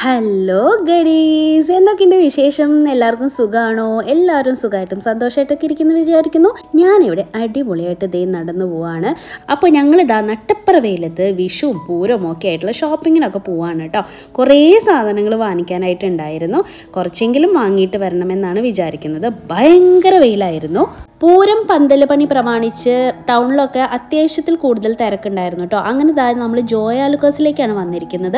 Hello ഗഡീസ്, എന്തൊക്കെയുണ്ട് വിശേഷം? എല്ലാവർക്കും സുഖമാണോ? എല്ലാവരും സുഖമായിട്ടും സന്തോഷമായിട്ടൊക്കെ ഇരിക്കുന്നു വിചാരിക്കുന്നു. ഞാനിവിടെ അടിപൊളിയായിട്ട് ദേ നടന്നു പോവാണ്. അപ്പോൾ ഞങ്ങളിതാ നട്ടപ്പുറ വെയിലത്ത് വിഷുവും പൂരവും ഒക്കെ ആയിട്ടുള്ള ഷോപ്പിങ്ങിനൊക്കെ പോവാണ് കേട്ടോ. കുറേ സാധനങ്ങൾ വാങ്ങിക്കാനായിട്ടുണ്ടായിരുന്നു. കുറച്ചെങ്കിലും വാങ്ങിയിട്ട് വരണമെന്നാണ് വിചാരിക്കുന്നത്. ഭയങ്കര വെയിലായിരുന്നു. പൂരം പന്തൽ പണി പ്രമാണിച്ച് ടൗണിലൊക്കെ അത്യാവശ്യത്തിൽ കൂടുതൽ തിരക്കുണ്ടായിരുന്നു കേട്ടോ. അങ്ങനെ നമ്മൾ ജോയ ലുക്കാസിലേക്കാണ് വന്നിരിക്കുന്നത്.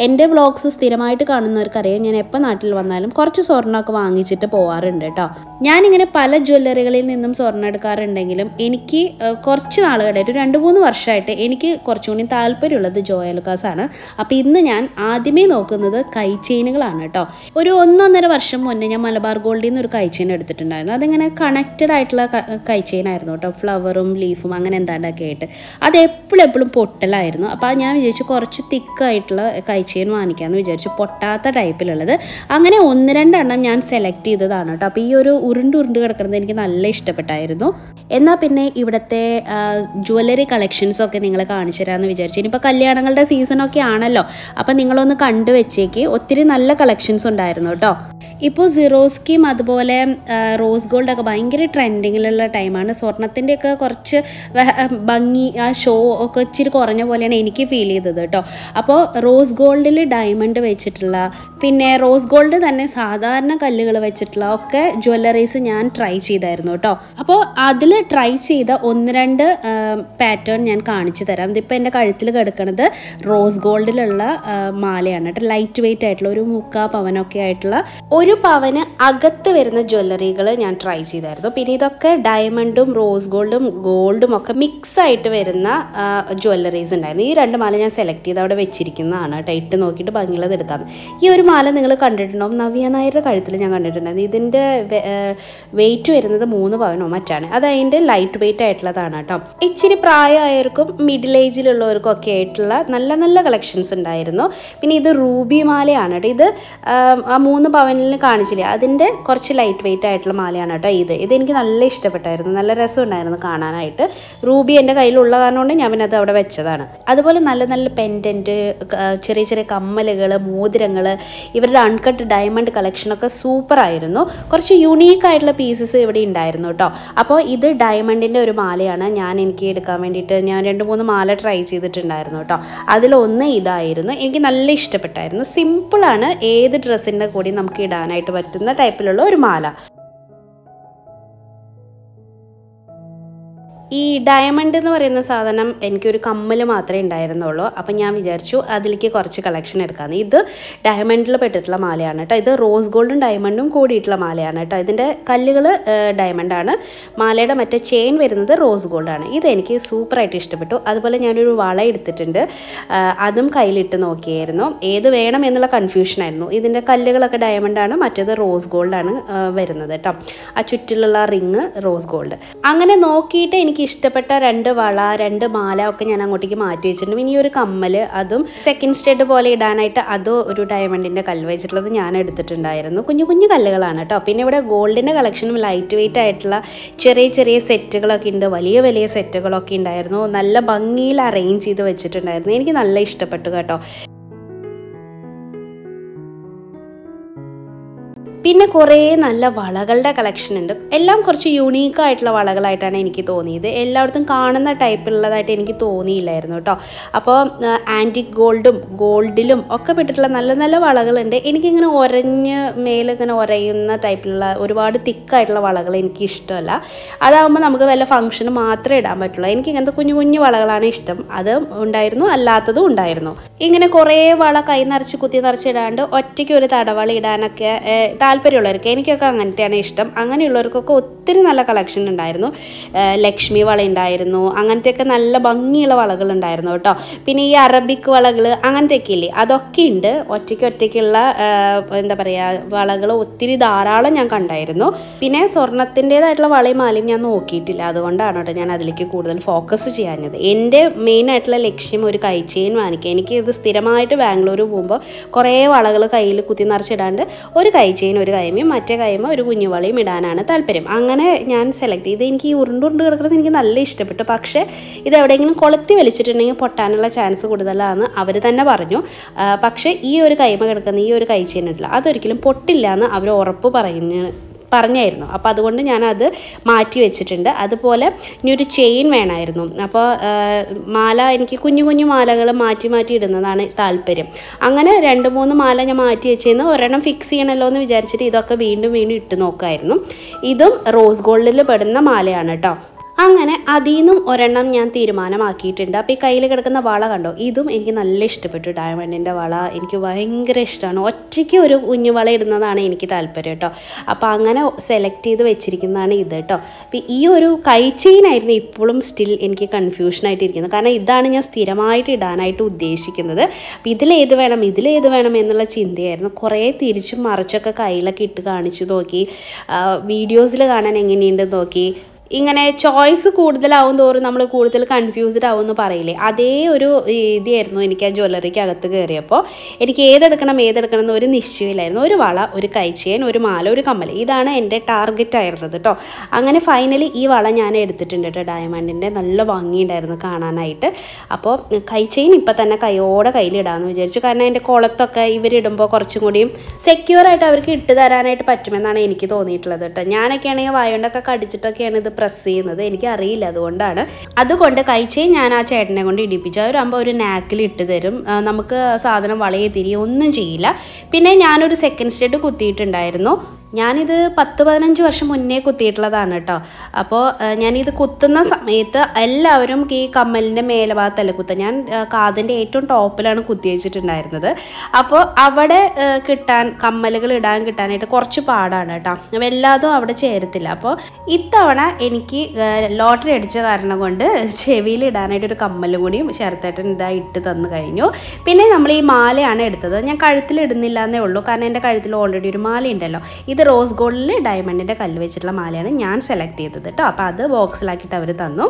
എൻ്റെ വ്ളോഗ്സ് സ്ഥിരമായിട്ട് കാണുന്നവർക്കറിയാം, ഞാൻ എപ്പോൾ നാട്ടിൽ വന്നാലും കുറച്ച് സ്വർണ്ണമൊക്കെ വാങ്ങിച്ചിട്ട് പോകാറുണ്ട് കേട്ടോ. ഞാനിങ്ങനെ പല ജ്വല്ലറികളിൽ നിന്നും സ്വർണ്ണം എടുക്കാറുണ്ടെങ്കിലും എനിക്ക് കുറച്ച് നാളുകളായിട്ട്, ഒരു 2-3 വർഷമായിട്ട് എനിക്ക് കുറച്ചുകൂടി താല്പര്യമുള്ളത് ജോയ ലുക്കാസാണ്. അപ്പോൾ ഇന്ന് ഞാൻ ആദ്യമേ നോക്കുന്നത് കൈ ചെയിനുകളാണ് കേട്ടോ. ഒരു 1-1.5 വർഷം മുന്നേ ഞാൻ മലബാർ ഗോൾഡിൽ നിന്ന് ഒരു കൈ ചെയിൻ എടുത്തിട്ടുണ്ടായിരുന്നു. അതിങ്ങനെ കണക്റ്റഡ് ആയിട്ടുള്ള കൈ ചെയിൻ ആയിരുന്നു കേട്ടോ. ഫ്ലവറും ലീഫും അങ്ങനെ എന്താണ്ടൊക്കെ ആയിട്ട് അത് എപ്പോഴും പൊട്ടലായിരുന്നു. അപ്പോൾ ഞാൻ വിചാരിച്ചു കുറച്ച് തിക്കായിട്ടുള്ള കൈ ചെയിൻ വാങ്ങിക്കാമെന്ന് വിചാരിച്ചു, പൊട്ടാത്ത ടൈപ്പിലുള്ളത്. അങ്ങനെ 1-2 എണ്ണം ഞാൻ സെലക്ട് ചെയ്തതാണ് കേട്ടോ. അപ്പോൾ ഈ ഒരു ഉരുണ്ട് കിടക്കുന്നത് എനിക്ക് നല്ല ഇഷ്ടപ്പെട്ടായിരുന്നു. എന്നാൽ പിന്നെ ഇവിടുത്തെ ജ്വല്ലറി കളക്ഷൻസൊക്കെ നിങ്ങളെ കാണിച്ചു തരാമെന്ന് വിചാരിച്ചു. ഇനിയിപ്പോൾ കല്യാണങ്ങളുടെ സീസണൊക്കെ ആണല്ലോ, അപ്പോൾ നിങ്ങളൊന്ന് കണ്ടു വെച്ചേക്ക്. ഒത്തിരി നല്ല കളക്ഷൻസ് ഉണ്ടായിരുന്നു കേട്ടോ. ഇപ്പോൾ സിറോസ്കിയും അതുപോലെ റോസ് ഗോൾഡൊക്കെ ഭയങ്കര ട്രെൻഡിങ്ങിലുള്ള ടൈമാണ്. സ്വർണത്തിൻ്റെയൊക്കെ കുറച്ച് ഭംഗി, ആ ഷോ ഒക്കെ ഇച്ചിരി കുറഞ്ഞ പോലെയാണ് എനിക്ക് ഫീൽ ചെയ്തത് കേട്ടോ. അപ്പോൾ റോസ് ഗോൾഡിൽ ഡയമണ്ട് വെച്ചിട്ടുള്ള, പിന്നെ റോസ് ഗോൾഡ് തന്നെ സാധാരണ കല്ലുകൾ വെച്ചിട്ടുള്ള ഒക്കെ ജ്വല്ലറീസ് ഞാൻ ട്രൈ ചെയ്തായിരുന്നു കേട്ടോ. അപ്പോൾ അതിൽ ട്രൈ ചെയ്ത 1-2 പാറ്റേൺ ഞാൻ കാണിച്ചു തരാം. ഇതിപ്പോൾ എൻ്റെ കഴുത്തിൽ കിടക്കുന്നത് റോസ് ഗോൾഡിലുള്ള മാലയാണ് കേട്ടോ. ലൈറ്റ് വെയിറ്റ് ആയിട്ടുള്ള ഒരു 3/4 പവനൊക്കെ ആയിട്ടുള്ള, 1 പവന് അകത്ത് വരുന്ന ജ്വല്ലറികൾ ഞാൻ ട്രൈ ചെയ്തായിരുന്നു. പിന്നെ ഇതൊക്കെ ഡയമണ്ടും റോസ് ഗോൾഡും ഒക്കെ മിക്സ് ആയിട്ട് വരുന്ന ജ്വല്ലറീസ് ഉണ്ടായിരുന്നു. ഈ 2 മാല ഞാൻ സെലക്ട് ചെയ്ത് അവിടെ വെച്ചിരിക്കുന്നതാണ് കേട്ടോ. ഇട്ട് നോക്കിയിട്ട് ഭംഗിയുള്ളത് എടുക്കാമെന്ന്. ഈ ഒരു മാല നിങ്ങൾ കണ്ടിട്ടുണ്ടാവും, നവ്യ നായരുടെ കഴുത്തിൽ ഞാൻ കണ്ടിട്ടുണ്ടായിരുന്നു. ഇതിൻ്റെ വെയിറ്റ് വരുന്നത് 3 പവനോ മറ്റാണ്. അത് അതിൻ്റെ ലൈറ്റ് വെയിറ്റ് ആയിട്ടുള്ളതാണ് കേട്ടോ. ഇച്ചിരി പ്രായമായവർക്കും മിഡിൽ ഏജിലുള്ളവർക്കും ഒക്കെ ആയിട്ടുള്ള നല്ല നല്ല കളക്ഷൻസ് ഉണ്ടായിരുന്നു. പിന്നെ ഇത് റൂബി മാലയാണ് കേട്ടോ. ഇത് 3 പവനിൽ കാണിച്ചില്ലേ, അതിൻ്റെ കുറച്ച് ലൈറ്റ് വെയിറ്റ് ആയിട്ടുള്ള മാലയാണ് കേട്ടോ. ഇതെനിക്ക് നല്ല ഇഷ്ടപ്പെട്ടായിരുന്നു, നല്ല രസമുണ്ടായിരുന്നു കാണാനായിട്ട്. റൂബി എൻ്റെ കയ്യിലുള്ള കാരണം കൊണ്ട് ഞാൻ പിന്നെ അത് അവിടെ വെച്ചതാണ്. അതുപോലെ നല്ല നല്ല പെൻഡൻറ്റ്, ചെറിയ ചെറിയ കമ്മലുകൾ, മോതിരങ്ങൾ, ഇവരുടെ അൺകട്ട് ഡയമണ്ട് കളക്ഷനൊക്കെ സൂപ്പറായിരുന്നു. കുറച്ച് യുണീക്കായിട്ടുള്ള പീസസ് ഇവിടെ ഉണ്ടായിരുന്നു കേട്ടോ. അപ്പോൾ ഇത് ഡയമണ്ടിൻ്റെ ഒരു മാലയാണ്. എനിക്ക് എടുക്കാൻ വേണ്ടിയിട്ട് ഞാൻ 2-3 മാല ട്രൈ ചെയ്തിട്ടുണ്ടായിരുന്നു കേട്ടോ. അതിലൊന്ന് ഇതായിരുന്നു, എനിക്ക് നല്ല ഇഷ്ടപ്പെട്ടായിരുന്നു. സിമ്പിളാണ്, ഏത് ഡ്രസ്സിൻ്റെ കൂടി നമുക്ക് ഇടാനായിട്ട് പറ്റുന്ന ടൈപ്പിലുള്ള ഒരു മാല. ഈ ഡയമണ്ട് എന്ന് പറയുന്ന സാധനം എനിക്കൊരു കമ്മൽ മാത്രമേ ഉണ്ടായിരുന്നുള്ളൂ. അപ്പം ഞാൻ വിചാരിച്ചു അതിലേക്ക് കുറച്ച് കളക്ഷൻ എടുക്കാമെന്ന്. ഇത് ഡയമണ്ടിൽ പെട്ടിട്ടുള്ള മാലയാണ് കേട്ടോ. ഇത് റോസ് ഗോൾഡും ഡയമണ്ടും കൂടിയിട്ടുള്ള മാലയാണ് കേട്ടോ. ഇതിൻ്റെ കല്ലുകൾ ഡയമണ്ടാണ്, മാലയുടെ മറ്റേ ചെയിൻ വരുന്നത് റോസ് ഗോൾഡാണ്. ഇതെനിക്ക് സൂപ്പറായിട്ട് ഇഷ്ടപ്പെട്ടു. അതുപോലെ ഞാനൊരു വള എടുത്തിട്ടുണ്ട്, അതും കയ്യിലിട്ട് നോക്കിയായിരുന്നു. ഏത് വേണം എന്നുള്ള കൺഫ്യൂഷനായിരുന്നു. ഇതിൻ്റെ കല്ലുകളൊക്കെ ഡയമണ്ടാണ്, മറ്റേത് റോസ് ഗോൾഡാണ് വരുന്നത് കേട്ടോ. ആ ചുറ്റിലുള്ള റിങ് റോസ് ഗോൾഡ്. അങ്ങനെ നോക്കിയിട്ട് എനിക്ക് ഇഷ്ടപ്പെട്ട 2 വള 2 മാല ഒക്കെ ഞാൻ അങ്ങോട്ടേക്ക് മാറ്റി വെച്ചിട്ടുണ്ട്. ഇനി ഒരു കമ്മൽ, അതും സെക്കൻഡ് സ്റ്റെഡ് പോലെ ഇടാനായിട്ട് അത് ഒരു ഡയമണ്ടിൻ്റെ കല്ല് വെച്ചിട്ടുള്ളത് ഞാൻ എടുത്തിട്ടുണ്ടായിരുന്നു. കുഞ്ഞു കല്ലുകളാണ് കേട്ടോ. പിന്നെ ഇവിടെ ഗോൾഡിൻ്റെ കളക്ഷനും ലൈറ്റ് വെയിറ്റ് ആയിട്ടുള്ള ചെറിയ സെറ്റുകളൊക്കെ ഉണ്ട്, വലിയ സെറ്റുകളൊക്കെ ഉണ്ടായിരുന്നു. നല്ല ഭംഗിയിൽ അറേഞ്ച് ചെയ്ത് വെച്ചിട്ടുണ്ടായിരുന്നു. എനിക്ക് നല്ല ഇഷ്ടപ്പെട്ടു കേട്ടോ. പിന്നെ കുറേ നല്ല വളകളുടെ കളക്ഷൻ ഉണ്ട്. എല്ലാം കുറച്ച് യുണീക്കായിട്ടുള്ള വളകളായിട്ടാണ് എനിക്ക് തോന്നിയത്. എല്ലായിടത്തും കാണുന്ന ടൈപ്പിലുള്ളതായിട്ട് എനിക്ക് തോന്നിയില്ലായിരുന്നു കേട്ടോ. അപ്പോൾ ആൻറ്റിക് ഗോൾഡിലും ഒക്കെ പെട്ടിട്ടുള്ള നല്ല നല്ല വളകളുണ്ട്. എനിക്കിങ്ങനെ മേലിങ്ങനെ ഉരയുന്ന ടൈപ്പിലുള്ള ഒരുപാട് തിക്കായിട്ടുള്ള വളകൾ എനിക്ക് ഇഷ്ടമല്ല. അതാകുമ്പോൾ നമുക്ക് വല്ല ഫംഗ്ഷന് മാത്രമേ ഇടാൻ പറ്റുള്ളൂ. എനിക്ക് ഇങ്ങനത്തെ കുഞ്ഞു വളകളാണ് ഇഷ്ടം. അത് ഉണ്ടായിരുന്നു, അല്ലാത്തതും ഉണ്ടായിരുന്നു. ഇങ്ങനെ കുറേ വള കൈ നിറച്ച് കുത്തി നിറച്ച് ഇടാണ്ട് ഒറ്റയ്ക്ക് ഒരു തടവള ഇടാനൊക്കെ താല്പര്യമുള്ളവർക്ക്, എനിക്കൊക്കെ അങ്ങനത്തെയാണ് ഇഷ്ടം. അങ്ങനെയുള്ളവർക്കൊക്കെ ഒത്തിരി നല്ല കളക്ഷൻ ഉണ്ടായിരുന്നു. ലക്ഷ്മി വള ഉണ്ടായിരുന്നു, അങ്ങനത്തെയൊക്കെ നല്ല ഭംഗിയുള്ള വളകൾ ഉണ്ടായിരുന്നു കേട്ടോ. പിന്നെ ഈ അറബിക് വളകൾ അങ്ങനത്തെയൊക്കെ ഇല്ലേ, അതൊക്കെ ഉണ്ട്. ഒറ്റയ്ക്കുള്ള എന്താ പറയുക, വളകൾ ഒത്തിരി ധാരാളം ഞാൻ കണ്ടായിരുന്നു. പിന്നെ സ്വർണത്തിൻ്റെതായിട്ടുള്ള വളയും മാലയും ഞാൻ നോക്കിയിട്ടില്ല, അതുകൊണ്ടാണ് കേട്ടോ ഞാൻ അതിലേക്ക് കൂടുതൽ ഫോക്കസ് ചെയ്യാഞ്ഞത്. എൻ്റെ മെയിനായിട്ടുള്ള ലക്ഷ്യം ഒരു കൈ ചെയിൻ വാങ്ങിക്കുക. എനിക്ക് ഇത് സ്ഥിരമായിട്ട് ബാംഗ്ലൂർ പോകുമ്പോൾ കുറേ വളകൾ കയ്യിൽ കുത്തി നിറച്ചിടാണ്ട് ഒരു കൈ ചെയിൻ ചെയിൻ ഒരു കൈമയും മറ്റേ കൈമ ഒരു കുഞ്ഞുവളയും ഇടാനാണ് താല്പര്യം. അങ്ങനെ ഞാൻ സെലക്ട് ചെയ്ത് എനിക്ക് ഈ ഉരുണ്ടുരുണ്ട് കിടക്കുന്നത് എനിക്ക് നല്ല ഇഷ്ടപ്പെട്ടു. പക്ഷേ ഇത് എവിടെയെങ്കിലും കൊളുത്തി വലിച്ചിട്ടുണ്ടെങ്കിൽ പൊട്ടാനുള്ള ചാൻസ് കൂടുതലാണെന്ന് അവർ തന്നെ പറഞ്ഞു. പക്ഷേ ഈ ഒരു കൈമ കിടക്കുന്ന ഈ ഒരു കൈ ചെയിൻ ഉണ്ടല്ലോ അതൊരിക്കലും പൊട്ടില്ല എന്ന് അവർ ഉറപ്പ് പറഞ്ഞായിരുന്നു. അപ്പോൾ അതുകൊണ്ട് ഞാനത് മാറ്റി വെച്ചിട്ടുണ്ട്. അതുപോലെ ഇനി ഒരു ചെയിൻ വേണമായിരുന്നു. അപ്പോൾ മാല എനിക്ക് കുഞ്ഞു കുഞ്ഞു മാലകൾ മാറ്റി മാറ്റി ഇടുന്നതാണ് താല്പര്യം. അങ്ങനെ 2-3 മാല ഞാൻ മാറ്റി വെച്ചേന്ന് ഒരെണ്ണം ഫിക്സ് ചെയ്യണമല്ലോ എന്ന് വിചാരിച്ചിട്ട് ഇതൊക്കെ വീണ്ടും വീണ്ടും ഇട്ട് നോക്കായിരുന്നു. ഇതും റോസ് ഗോൾഡിൽ പെടുന്ന മാലയാണ് കേട്ടോ. അങ്ങനെ അതിൽ നിന്നും ഒരെണ്ണം ഞാൻ തീരുമാനമാക്കിയിട്ടുണ്ട്. അപ്പോൾ ഈ കയ്യിൽ കിടക്കുന്ന വള കണ്ടോ, ഇതും എനിക്ക് നല്ല ഇഷ്ടപ്പെട്ടു. ഡയമണ്ടിൻ്റെ വള എനിക്ക് ഭയങ്കര ഇഷ്ടമാണ്. ഒറ്റയ്ക്ക് ഒരു കുഞ്ഞു വള ഇടുന്നതാണ് എനിക്ക് താല്പര്യം കേട്ടോ. അപ്പോൾ അങ്ങനെ സെലക്ട് ചെയ്ത് വെച്ചിരിക്കുന്നതാണ് ഇത് കേട്ടോ. അപ്പോൾ ഈ ഒരു കൈ ചെയിനായിരുന്നു ഇപ്പോഴും സ്റ്റിൽ എനിക്ക് കൺഫ്യൂഷനായിട്ടിരിക്കുന്നത്. കാരണം ഇതാണ് ഞാൻ സ്ഥിരമായിട്ട് ഇടാനായിട്ട് ഉദ്ദേശിക്കുന്നത്. അപ്പോൾ ഇതിലേത് വേണം എന്നുള്ള ചിന്തയായിരുന്നു. കുറേ തിരിച്ചും മറിച്ചൊക്കെ കയ്യിലൊക്കെ ഇട്ട് കാണിച്ചു നോക്കി, വീഡിയോസിൽ കാണാൻ എങ്ങനെയുണ്ടെന്ന് നോക്കി. ഇങ്ങനെ ചോയ്സ് കൂടുതലാവും തോറും നമ്മൾ കൂടുതൽ കൺഫ്യൂസ്ഡ് ആവും എന്ന് പറയില്ലേ, അതേ ഒരു രീതിയായിരുന്നു എനിക്ക് ആ ജ്വല്ലറിക്ക് അകത്ത് കയറിയപ്പോൾ. എനിക്ക് ഏതെടുക്കണം എന്ന് ഒരു നിശ്ചയമില്ലായിരുന്നു. ഒരു വള, ഒരു കൈ ചെയിൻ, ഒരു മാല, ഒരു കമ്മൽ, ഇതാണ് എൻ്റെ ടാർഗറ്റ് ആയിരുന്നത് കേട്ടോ. അങ്ങനെ ഫൈനലി ഈ വള ഞാൻ എടുത്തിട്ടുണ്ട് കേട്ടോ. ഡയമണ്ടിൻ്റെ നല്ല ഭംഗിയുണ്ടായിരുന്നു കാണാനായിട്ട്. അപ്പോൾ കൈ ചെയിൻ ഇപ്പം തന്നെ കയ്യിലിടാമെന്ന് വിചാരിച്ചു. കാരണം എൻ്റെ കുളത്തൊക്കെ ഇവരിടുമ്പോൾ കുറച്ചും കൂടിയും സെക്യൂറായിട്ട് അവർക്ക് ഇട്ട് തരാനായിട്ട് പറ്റുമെന്നാണ് എനിക്ക് തോന്നിയിട്ടുള്ളത് കേട്ടോ. ഞാനൊക്കെ ആണെങ്കിൽ വായോണ്ടൊക്കെ കടിച്ചിട്ടൊക്കെയാണ് ഇത് പ്രസ് ചെയ്യുന്നത്, എനിക്ക് അറിയില്ല. അതുകൊണ്ട് കൈ ചെയിൻ ഞാൻ ആ ചേട്ടനെ കൊണ്ട് ഇടിപ്പിച്ചു. അവരാകുമ്പോൾ ഒരു നാക്കിൽ ഇട്ട് തരും, നമുക്ക് സാധനം വളയെ തിരികെ ഒന്നും ചെയ്യില്ല. പിന്നെ ഞാനൊരു സെക്കൻഡ് സ്റ്റെഡ് കുത്തിയിട്ടുണ്ടായിരുന്നു. ഞാനിത് 10-15 വർഷം മുന്നേ കുത്തിയിട്ടുള്ളതാണ് കേട്ടോ. അപ്പോൾ ഞാനിത് കുത്തുന്ന സമയത്ത് എല്ലാവരും ഈ കമ്മലിൻ്റെ മേലെ ഭാഗത്തല്ല കുത്തുക. ഞാൻ കാതിൻ്റെ ഏറ്റവും ടോപ്പിലാണ് കുത്തി വെച്ചിട്ടുണ്ടായിരുന്നത്. അപ്പോൾ അവിടെ കമ്മലുകൾ കിട്ടാനായിട്ട് കുറച്ച് പാടാണ് കേട്ടോ. എല്ലാതും അവിടെ ചേരത്തില്ല. അപ്പോൾ ഇത്തവണ എനിക്ക് ലോട്ടറി അടിച്ച കാരണം കൊണ്ട് ചെവിയിൽ ഇടാനായിട്ട് ഒരു കമ്മലും കൂടിയും ശരത്തേട്ടൻ ഇട്ട് തന്നു കഴിഞ്ഞു. പിന്നെ നമ്മൾ ഈ മാലയാണ് എടുത്തത്. ഞാൻ കഴുത്തിൽ ഇടുന്നില്ല എന്നേ ഉള്ളൂ, കാരണം എൻ്റെ കഴുത്തിൽ ഓൾറെഡി ഒരു മാല ഉണ്ടല്ലോ. ഇത് റോസ് ഗോൾഡിൽ ഡയമണ്ടിൻ്റെ കല്ല് വെച്ചിട്ടുള്ള മാലയാണ് ഞാൻ സെലക്ട് ചെയ്തത് കേട്ടോ. അപ്പോൾ അത് ബോക്സിലാക്കിയിട്ട് അവർ തന്നു.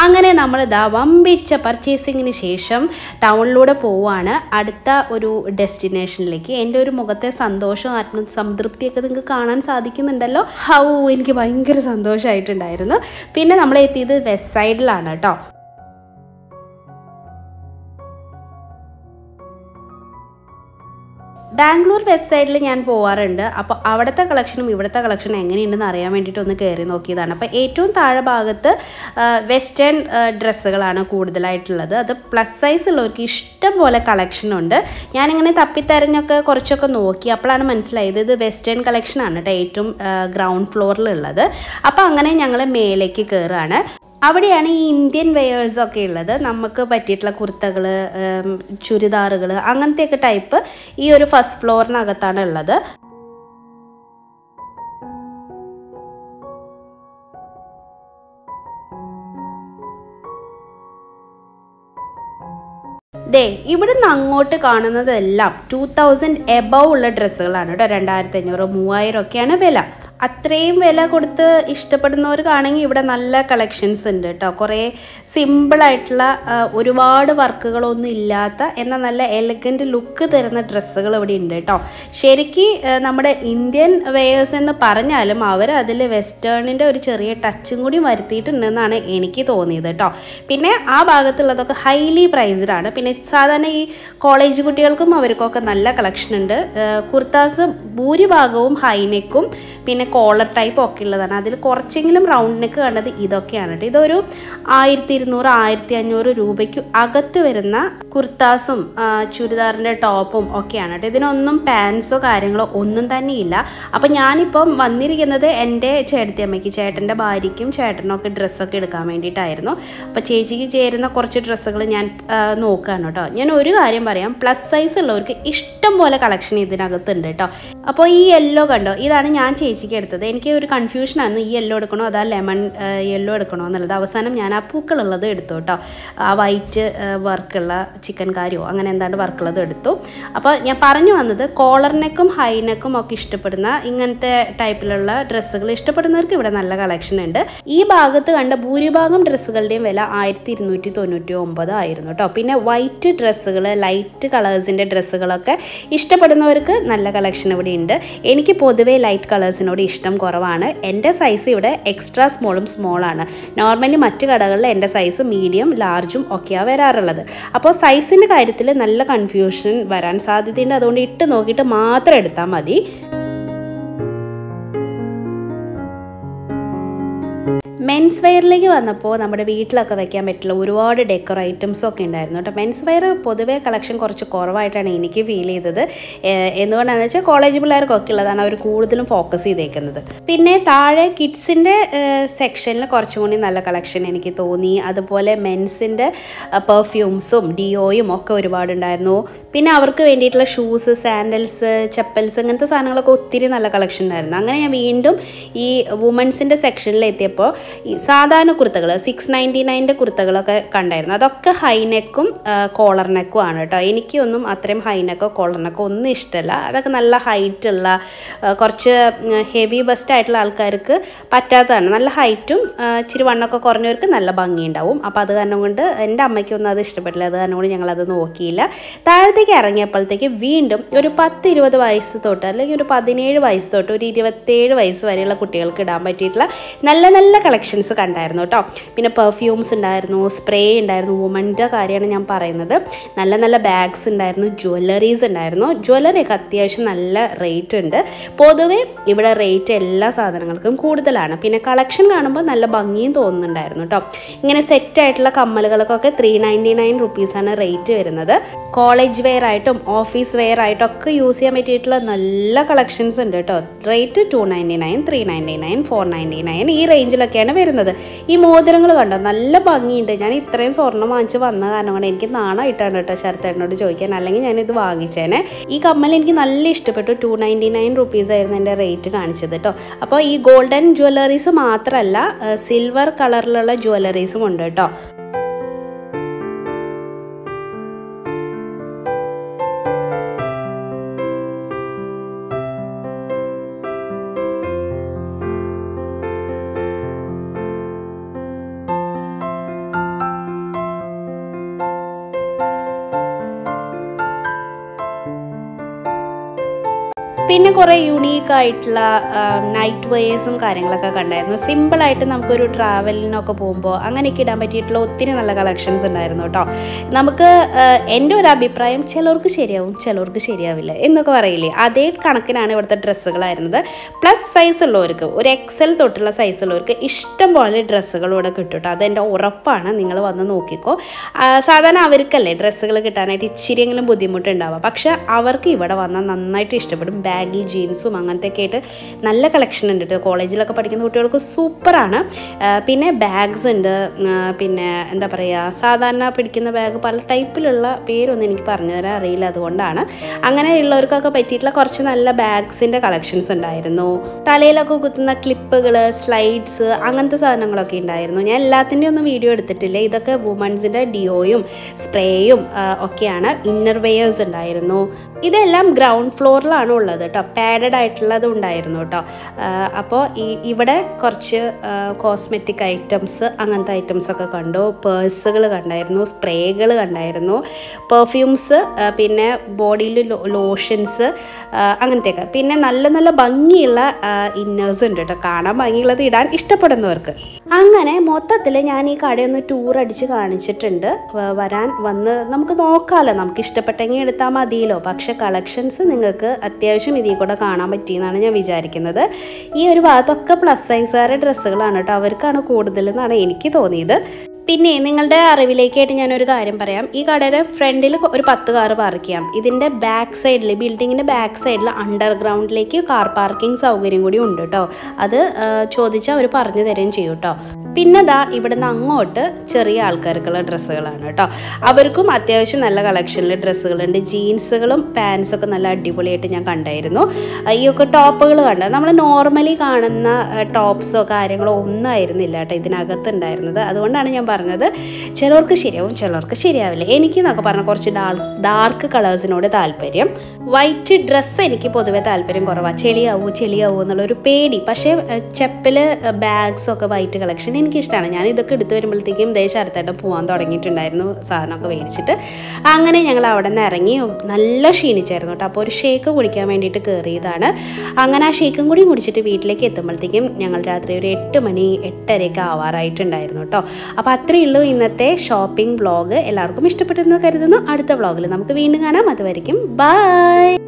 അങ്ങനെ നമ്മൾ വമ്പിച്ച പർച്ചേസിങ്ങിന് ശേഷം ടൗണിലൂടെ പോവുകയാണ് അടുത്ത ഒരു ഡെസ്റ്റിനേഷനിലേക്ക്. എൻ്റെ ഒരു മുഖത്തെ സന്തോഷവും ആത്മസംതൃപ്തിയൊക്കെ നിങ്ങൾക്ക് കാണാൻ സാധിക്കുന്നുണ്ടല്ലോ. എനിക്ക് ഭയങ്കര സന്തോഷമായിട്ടുണ്ടായിരുന്നു. പിന്നെ നമ്മൾ എത്തിയത് വെസ്റ്റ് സൈഡിലാണ് കേട്ടോ. ബാംഗ്ലൂർ വെസ്റ്റ് സൈഡിൽ ഞാൻ പോകാറുണ്ട്. അപ്പോൾ അവിടുത്തെ കളക്ഷനും ഇവിടുത്തെ കളക്ഷനും എങ്ങനെയുണ്ടെന്ന് അറിയാൻ വേണ്ടിയിട്ട് ഒന്ന് കയറി നോക്കിയതാണ്. അപ്പോൾ ഏറ്റവും താഴെ ഭാഗത്ത് വെസ്റ്റേൺ ഡ്രസ്സുകളാണ് കൂടുതലായിട്ടുള്ളത്. അത് പ്ലസ് സൈസ് ഉള്ളവർക്ക് ഇഷ്ടം പോലെ കളക്ഷനുണ്ട്. ഞാനിങ്ങനെ തപ്പിത്തരഞ്ഞൊക്കെ കുറച്ചൊക്കെ നോക്കി, അപ്പോഴാണ് മനസ്സിലായത് ഇത് വെസ്റ്റേൺ കളക്ഷനാണ് കേട്ടോ ഏറ്റവും ഗ്രൗണ്ട് ഫ്ലോറിലുള്ളത്. അപ്പോൾ അങ്ങനെ ഞങ്ങൾ മേലേക്ക് കയറുകയാണ്. അവിടെയാണ് ഈ ഇന്ത്യൻ വെയേഴ്സൊക്കെ ഉള്ളത്. നമുക്ക് പറ്റിയിട്ടുള്ള കുർത്തകൾ, ചുരിദാറുകൾ, അങ്ങനത്തെയൊക്കെ ടൈപ്പ് ഈ ഒരു ഫസ്റ്റ് ഫ്ലോറിനകത്താണ് ഉള്ളത്. ഇവിടുന്ന് അങ്ങോട്ട് കാണുന്നതെല്ലാം 2000 എബവ് ഉള്ള ഡ്രസ്സുകളാണ് കേട്ടോ. 2500, 3000 ഒക്കെയാണ് വില. അത്രയും വില കൊടുത്ത് ഇഷ്ടപ്പെടുന്നവർക്കാണെങ്കിൽ ഇവിടെ നല്ല കളക്ഷൻസ് ഉണ്ട് കേട്ടോ. കുറേ സിമ്പിളായിട്ടുള്ള ഒരുപാട് വർക്കുകളൊന്നും ഇല്ലാത്ത എന്നാൽ നല്ല എലഗൻറ്റ് ലുക്ക് തരുന്ന ഡ്രസ്സുകൾ ഇവിടെ ഉണ്ട് കേട്ടോ. ശരിക്ക് നമ്മുടെ ഇന്ത്യൻ വെയേഴ്സ് എന്ന് പറഞ്ഞാലും അവർ അതിൽ വെസ്റ്റേണിൻ്റെ ഒരു ചെറിയ ടച്ചും കൂടി വരുത്തിയിട്ടുണ്ടെന്നാണ് എനിക്ക് തോന്നിയത് കേട്ടോ. പിന്നെ ആ ഭാഗത്തുള്ളതൊക്കെ ഹൈലി പ്രൈസ്ഡ് ആണ്. പിന്നെ സാധാരണ ഈ കോളേജ് കുട്ടികൾക്കും അവർക്കൊക്കെ നല്ല കളക്ഷൻ ഉണ്ട്. കുർത്താസ് ഭൂരിഭാഗവും ഹൈനെക്കും പിന്നെ കോളർ ടൈപ്പ് ഒക്കെ ഉള്ളതാണ്. അതിൽ കുറച്ചെങ്കിലും റൗണ്ട് നെക്ക് കണ്ടത് ഇതൊക്കെയാണ് കേട്ടോ. ഇതൊരു 1200-1500 രൂപയ്ക്ക് അകത്ത് വരുന്ന കുർത്താസും ചുരിദാറിൻ്റെ ടോപ്പും ഒക്കെയാണ് കേട്ടോ. ഇതിനൊന്നും പാൻസോ കാര്യങ്ങളോ ഒന്നും തന്നെ ഇല്ല. അപ്പം ഞാനിപ്പം വന്നിരിക്കുന്നത് എൻ്റെ ചേട്ടത്തിയമ്മയ്ക്ക്, ചേട്ടൻ്റെ ഭാര്യയ്ക്കും ചേട്ടനൊക്കെ ഡ്രസ്സൊക്കെ എടുക്കാൻ വേണ്ടിയിട്ടായിരുന്നു. അപ്പോൾ ചേച്ചിക്ക് ചേരുന്ന കുറച്ച് ഡ്രസ്സുകൾ ഞാൻ നോക്കുകയാണ് കേട്ടോ. ഞാൻ ഒരു കാര്യം പറയാം, പ്ലസ് സൈസ് ഉള്ളവർക്ക് ഇഷ്ടം പോലെ കളക്ഷൻ ഇതിനകത്തുണ്ട് കേട്ടോ. അപ്പോൾ ഈ യെല്ലോ കണ്ടോ, ഇതാണ് ഞാൻ ചേച്ചിക്ക് എടുത്തത്. എനിക്ക് ഒരു കൺഫ്യൂഷനായിരുന്നു, ഈ യെല്ലോ എടുക്കണോ അതാ ലെമൺ യെല്ലോ എടുക്കണോ എന്നുള്ളത്. അവസാനം ഞാൻ ആ പൂക്കളുള്ളത് എടുത്തു കേട്ടോ. ആ വൈറ്റ് വർക്കുള്ള ചിക്കൻ കാരിയോ അങ്ങനെ എന്താണ്ട് വർക്കുള്ളത് എടുത്തു. അപ്പോൾ ഞാൻ പറഞ്ഞു വന്നത്, കോളർ നെക്കും ഹൈ നെക്കും ഒക്കെ ഇഷ്ടപ്പെടുന്ന ഇങ്ങനത്തെ ടൈപ്പിലുള്ള ഡ്രസ്സുകൾ ഇഷ്ടപ്പെടുന്നവർക്ക് ഇവിടെ നല്ല കളക്ഷൻ ഉണ്ട്. ഈ ഭാഗത്ത് കണ്ട ഭൂരിഭാഗം ഡ്രസ്സുകളുടെയും വില 1299 ആയിരുന്നു കേട്ടോ. പിന്നെ വൈറ്റ് ഡ്രസ്സുകൾ, ലൈറ്റ് കളേഴ്സിൻ്റെ ഡ്രസ്സുകളൊക്കെ ഇഷ്ടപ്പെടുന്നവർക്ക് നല്ല കളക്ഷൻ ഇവിടെ ഉണ്ട്. എനിക്ക് പൊതുവേ ലൈറ്റ് കളേഴ്സിനോട് ഇഷ്ടം കുറവാണ്. എൻ്റെ സൈസ് ഇവിടെ എക്സ്ട്രാ സ്മോളും സ്മോളാണ്. നോർമലി മറ്റ് കടകളിൽ എൻ്റെ സൈസ് മീഡിയം ലാർജും ഒക്കെയാണ് വരാറുള്ളത്. അപ്പോൾ സൈസിൻ്റെ കാര്യത്തിൽ നല്ല കൺഫ്യൂഷൻ വരാൻ സാധ്യതയുണ്ട്. അതുകൊണ്ട് ഇട്ട് നോക്കിയിട്ട് മാത്രം എടുത്താൽ മതി. മെൻസ് വെയറിലേക്ക് വന്നപ്പോൾ നമ്മുടെ വീട്ടിലൊക്കെ വെക്കാൻ പറ്റുള്ള ഒരുപാട് ഡെക്കർ ഐറ്റംസ് ഒക്കെ ഉണ്ടായിരുന്നു കേട്ടോ. മെൻസ് വെയർ പൊതുവേ കളക്ഷൻ കുറച്ച് കുറവായിട്ടാണ് എനിക്ക് ഫീൽ ചെയ്തത്. എന്തുകൊണ്ടാണെന്ന് വെച്ചാൽ കോളേജ് പിള്ളേർക്കൊക്കെ ഉള്ളതാണ് അവർ കൂടുതലും ഫോക്കസ് ചെയ്തേക്കുന്നത്. പിന്നെ താഴെ കിഡ്സിൻ്റെ സെക്ഷനിൽ കുറച്ചും കൂടി നല്ല കളക്ഷൻ എനിക്ക് തോന്നി. അതുപോലെ മെൻസിൻ്റെ പെർഫ്യൂംസും ഡിയോയും ഒക്കെ ഒരുപാടുണ്ടായിരുന്നു. പിന്നെ അവർക്ക് വേണ്ടിയിട്ടുള്ള ഷൂസ്, സാൻഡൽസ്, ചപ്പൽസ് അങ്ങനത്തെ സാധനങ്ങളൊക്കെ ഒത്തിരി നല്ല കളക്ഷൻ ഉണ്ടായിരുന്നു. അങ്ങനെ ഞാൻ വീണ്ടും ഈ വുമൻസിൻ്റെ സെക്ഷനിൽ എത്തിയപ്പോൾ ഈ സാധാരണ കുർത്തകൾ 699 കുർത്തകളൊക്കെ കണ്ടായിരുന്നു. അതൊക്കെ ഹൈനെക്കും കോളർ നെക്കും ആണ് കേട്ടോ. എനിക്കൊന്നും അത്രയും ഹൈനെക്കോ കോളർ നെക്കോ ഒന്നും ഇഷ്ടമല്ല. അതൊക്കെ നല്ല ഹൈറ്റുള്ള കുറച്ച് ഹെവി ബസ്റ്റ് ആയിട്ടുള്ള ആൾക്കാർക്ക് പറ്റാത്തതാണ്. നല്ല ഹൈറ്റും ഇച്ചിരി വണ്ണമൊക്കെ കുറഞ്ഞവർക്ക് നല്ല ഭംഗിയുണ്ടാവും. അപ്പോൾ അത് കാരണം കൊണ്ട് എൻ്റെ അമ്മയ്ക്കൊന്നും അത് ഇഷ്ടപ്പെട്ടില്ല. അത് കാരണം കൊണ്ട് ഞങ്ങളത് നോക്കിയില്ല. താഴത്തേക്ക് ഇറങ്ങിയപ്പോഴത്തേക്ക് വീണ്ടും ഒരു 10-20 വയസ്സ് തൊട്ട് അല്ലെങ്കിൽ ഒരു 17 വയസ്സ് തൊട്ട് ഒരു 27 വയസ്സ് വരെയുള്ള കുട്ടികൾക്ക് ഇടാൻ പറ്റിയിട്ടുള്ള നല്ല നല്ല കളക്ഷൻസ് കണ്ടായിരുന്നു കേട്ടോ. പിന്നെ പെർഫ്യൂംസ് ഉണ്ടായിരുന്നു, സ്പ്രേ ഉണ്ടായിരുന്നു. വുമൻ്റെ കാര്യമാണ് ഞാൻ പറയുന്നത്. നല്ല നല്ല ബാഗ്സ് ഉണ്ടായിരുന്നു, ജ്വല്ലറീസ് ഉണ്ടായിരുന്നു. ജ്വല്ലറിയൊക്കെ അത്യാവശ്യം നല്ല റേറ്റ് ഉണ്ട്. പൊതുവെ ഇവിടെ റേറ്റ് എല്ലാ സാധനങ്ങൾക്കും കൂടുതലാണ്. പിന്നെ കളക്ഷൻ കാണുമ്പോൾ നല്ല ഭംഗിയും തോന്നുന്നുണ്ടായിരുന്നു കേട്ടോ. ഇങ്ങനെ സെറ്റായിട്ടുള്ള കമ്മലുകൾക്കൊക്കെ 399 റുപ്പീസാണ് റേറ്റ് വരുന്നത്. കോളേജ് വെയർ ആയിട്ടും ഓഫീസ് വെയർ ആയിട്ടും ഒക്കെ യൂസ് ചെയ്യാൻ പറ്റിയിട്ടുള്ള നല്ല കളക്ഷൻസ് ഉണ്ട് കേട്ടോ. റേറ്റ് 299, 399, 499 ഈ റേഞ്ചിലൊക്കെയാണ് വരുന്നത്. ഈ മോതിരങ്ങൾ കണ്ടോ, നല്ല ഭംഗിയുണ്ട്. ഞാൻ ഇത്രയും സ്വർണ്ണം വാങ്ങിച്ച് വന്ന കാരണം കൊണ്ട് എനിക്ക് നാണമായിട്ടാണ് കേട്ടോ ശരത്തേട്ടനോട് ചോദിക്കാൻ, അല്ലെങ്കിൽ ഞാനിത് വാങ്ങിച്ചേനെ. ഈ കമ്മൽ എനിക്ക് നല്ല ഇഷ്ടപ്പെട്ടു. 299 റുപ്പീസ് ആയിരുന്നു എൻ്റെ റേറ്റ് കാണിച്ചത് കേട്ടോ. അപ്പോൾ ഈ ഗോൾഡൻ ജ്വല്ലറീസ് മാത്രമല്ല, സിൽവർ കളറിലുള്ള ജ്വല്ലറീസും ഉണ്ട് കേട്ടോ. പിന്നെ കുറേ യുണീക്കായിട്ടുള്ള നൈറ്റ് വെയേഴ്സും കാര്യങ്ങളൊക്കെ കണ്ടായിരുന്നു. സിമ്പിളായിട്ട് നമുക്കൊരു ട്രാവലിനൊക്കെ പോകുമ്പോൾ അങ്ങനെയൊക്കെ ഇടാൻ പറ്റിയിട്ടുള്ള ഒത്തിരി നല്ല കളക്ഷൻസ് ഉണ്ടായിരുന്നു കേട്ടോ. നമുക്ക് എൻ്റെ ഒരു അഭിപ്രായം, ചിലർക്ക് ശരിയാവും ചിലർക്ക് ശരിയാവില്ല എന്നൊക്കെ പറയില്ലേ, അതേ കണക്കിനാണ് ഇവിടുത്തെ ഡ്രസ്സുകളായിരുന്നത്. പ്ലസ് സൈസ് ഉള്ളവർക്ക്, ഒരു XL തൊട്ടുള്ള സൈസ് ഉള്ളവർക്ക് ഇഷ്ടം പോലെ ഡ്രസ്സുകൾ ഇവിടെ കിട്ടും കേട്ടോ. അതെൻ്റെ ഉറപ്പാണ്. നിങ്ങൾ വന്ന് നോക്കിക്കോ. സാധാരണ അവർക്കല്ലേ ഡ്രസ്സുകൾ കിട്ടാനായിട്ട് ഇച്ചിരിയെങ്കിലും ബുദ്ധിമുട്ടുണ്ടാവുക. പക്ഷെ അവർക്ക് ഇവിടെ വന്നാൽ നന്നായിട്ട് ഇഷ്ടപ്പെടും. ബാഗി ജീൻസും അങ്ങനത്തെയൊക്കെ ആയിട്ട് നല്ല കളക്ഷൻ ഉണ്ട് കേട്ടോ. കോളേജിലൊക്കെ പഠിക്കുന്ന കുട്ടികൾക്ക് സൂപ്പറാണ്. പിന്നെ ബാഗ്സ് ഉണ്ട്. പിന്നെ എന്താ പറയുക, സാധാരണ പിടിക്കുന്ന ബാഗ് പല ടൈപ്പിലുള്ള പേരൊന്നും എനിക്ക് പറഞ്ഞു തരാൻ അറിയില്ല, അതുകൊണ്ടാണ്. അങ്ങനെയുള്ളവർക്കൊക്കെ പറ്റിയിട്ടുള്ള കുറച്ച് നല്ല ബാഗ്സിൻ്റെ കളക്ഷൻസ് ഉണ്ടായിരുന്നു. തലയിലൊക്കെ കുത്തുന്ന ക്ലിപ്പുകൾ, സ്ലൈഡ്സ് അങ്ങനത്തെ സാധനങ്ങളൊക്കെ ഉണ്ടായിരുന്നു. ഞാൻ എല്ലാത്തിൻ്റെയും ഒന്നും വീഡിയോ എടുത്തിട്ടില്ല. ഇതൊക്കെ വുമൻസിൻ്റെ ഡിയോയും സ്പ്രേയും ഒക്കെയാണ്. ഇന്നർ വെയേഴ്സ് ഉണ്ടായിരുന്നു. ഇതെല്ലാം ഗ്രൗണ്ട് ഫ്ലോറിലാണ് ഉള്ളത് കേട്ടോ. പാഡഡ് ആയിട്ടുള്ളത് ഉണ്ടായിരുന്നു കേട്ടോ. അപ്പോൾ ഇവിടെ കുറച്ച് കോസ്മെറ്റിക് ഐറ്റംസ് അങ്ങനത്തെ ഐറ്റംസൊക്കെ കണ്ടു. പേഴ്സുകൾ കണ്ടായിരുന്നു, സ്പ്രേകൾ കണ്ടായിരുന്നു, പെർഫ്യൂംസ്, പിന്നെ ബോഡിയിൽ ലോഷൻസ് അങ്ങനത്തെയൊക്കെ. പിന്നെ നല്ല നല്ല ഭംഗിയുള്ള ഇന്നേഴ്സ് ഉണ്ട് കേട്ടോ. കാണാൻ ഭംഗിയുള്ളത് ഇടാൻ ഇഷ്ടപ്പെടുന്നവർക്ക്. അങ്ങനെ മൊത്തത്തിൽ ഞാൻ ഈ കടയൊന്ന് ടൂർ അടിച്ച് കാണിച്ചിട്ടുണ്ട്. വന്ന് നമുക്ക് നോക്കാമല്ലോ, നമുക്ക് ഇഷ്ടപ്പെട്ടെങ്കിൽ എടുത്താൽ മതിയല്ലോ. പക്ഷെ കളക്ഷൻസ് നിങ്ങൾക്ക് അത്യാവശ്യം ഇതിൽ കൂടെ കാണാൻ പറ്റിയെന്നാണ് ഞാൻ വിചാരിക്കുന്നത്. ഈ ഒരു ഭാഗത്തൊക്കെ പ്ലസ് സൈസുകാരുടെ ഡ്രസ്സുകളാണ് കേട്ടോ. അവർക്കാണ് കൂടുതലെന്നാണ് എനിക്ക് തോന്നിയത്. പിന്നെ നിങ്ങളുടെ അറിവിലേക്കായിട്ട് ഞാനൊരു കാര്യം പറയാം. ഈ കടയുടെ ഫ്രണ്ടിൽ ഒരു 10 കാർ പാർക്ക് ചെയ്യാം. ഇതിൻ്റെ ബാക്ക് സൈഡിൽ, ബിൽഡിങ്ങിൻ്റെ ബാക്ക് സൈഡിൽ അണ്ടർഗ്രൗണ്ടിലേക്ക് കാർ പാർക്കിംഗ് സൗകര്യം കൂടി ഉണ്ട് കേട്ടോ. അത് ചോദിച്ചാൽ അവർ പറഞ്ഞു തരുകയും ചെയ്യും കേട്ടോ. പിന്നെ ദാ ഇവിടുന്ന് അങ്ങോട്ട് ചെറിയ ആൾക്കാർക്കുള്ള ഡ്രസ്സുകളാണ് കേട്ടോ. അവർക്കും അത്യാവശ്യം നല്ല കളക്ഷനിൽ ഡ്രസ്സുകളുണ്ട്. ജീൻസുകളും പാൻസൊക്കെ നല്ല അടിപൊളിയായിട്ട് ഞാൻ കണ്ടായിരുന്നു. ഈ ഒക്കെ ടോപ്പുകൾ കണ്ടത് നമ്മൾ നോർമലി കാണുന്ന ടോപ്സോ കാര്യങ്ങളോ ഒന്നും ആയിരുന്നില്ല കേട്ടോ ഇതിനകത്ത് ഉണ്ടായിരുന്നത്. അതുകൊണ്ടാണ് ഞാൻ പറഞ്ഞത് ചിലർക്ക് ശരിയാവും ചിലർക്ക് ശരിയാവില്ല. എനിക്കെന്നൊക്കെ പറഞ്ഞാൽ കുറച്ച് ഡാർക്ക് കളേഴ്സിനോട് താല്പര്യം. വൈറ്റ് ഡ്രസ്സ് എനിക്ക് പൊതുവെ താല്പര്യം കുറവാണ്. ചെളിയാവോ എന്നുള്ളൊരു പേടി. പക്ഷേ ചെപ്പൽ ബാഗ്സൊക്കെ വൈറ്റ് കളക്ഷൻ എനിക്കിഷ്ടമാണ്. ഞാൻ ഇതൊക്കെ എടുത്തു വരുമ്പോഴത്തേക്കും ശരത്തായിട്ട് പോകാൻ തുടങ്ങിയിട്ടുണ്ടായിരുന്നു സാധനമൊക്കെ മേടിച്ചിട്ട്. അങ്ങനെ ഞങ്ങൾ അവിടെ നിന്ന് ഇറങ്ങി നല്ല ക്ഷീണിച്ചായിരുന്നു കേട്ടോ. അപ്പോൾ ഒരു ഷേക്ക് കുടിക്കാൻ വേണ്ടിയിട്ട് കയറിയതാണ്. അങ്ങനെ ആ ഷേക്കും കൂടി കുടിച്ചിട്ട് വീട്ടിലേക്ക് എത്തുമ്പോഴത്തേക്കും ഞങ്ങൾ രാത്രി ഒരു 8 മണി 8:30 ആവാറായിട്ടുണ്ടായിരുന്നു കേട്ടോ. അപ്പോൾ അത്രയേ ഉള്ളൂ ഇന്നത്തെ ഷോപ്പിംഗ് വ്ളോഗ്. എല്ലാവർക്കും ഇഷ്ടപ്പെട്ടെന്ന് കരുതുന്നു. അടുത്ത വ്ളോഗിൽ നമുക്ക് വീണ്ടും കാണാം. അതുവരെയും ബൈ.